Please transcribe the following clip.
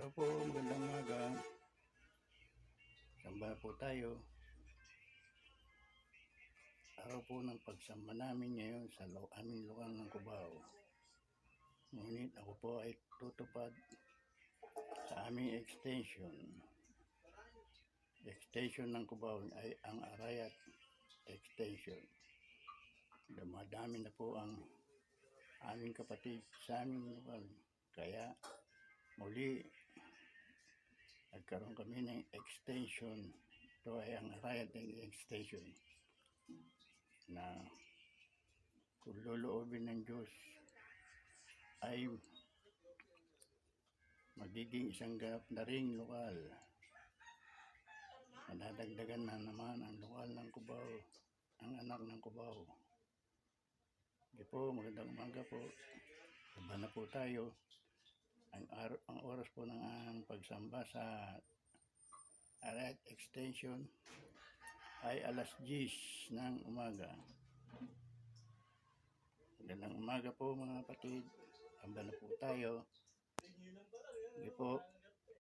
Hello po, magandang umaga. Samba po tayo. Araw po ng pagsamba namin ngayon sa aming lugar ng Cubao. Ngunit ako po ay tutupad sa aming extension. Extension ng Cubao ay ang Arayat Extension. Dumadami na po ang aming kapatid sa aming lugar. Kaya muli nagkaroon kami ng extension. Ito ay ang Arayat Extension na kung loloobin ng Diyos ay magiging isang ganap na ring lokal. Nadadagdagan na naman ang lokal ng Cubao, ang anak ng Cubao. Hindi po, magandang umaga po. Samba na po tayo. Ang oras po ng pagsamba sa Arayat Extension ay alas 10 ng umaga. Magandang umaga po mga kapatid. Samba na po tayo. Hindi po.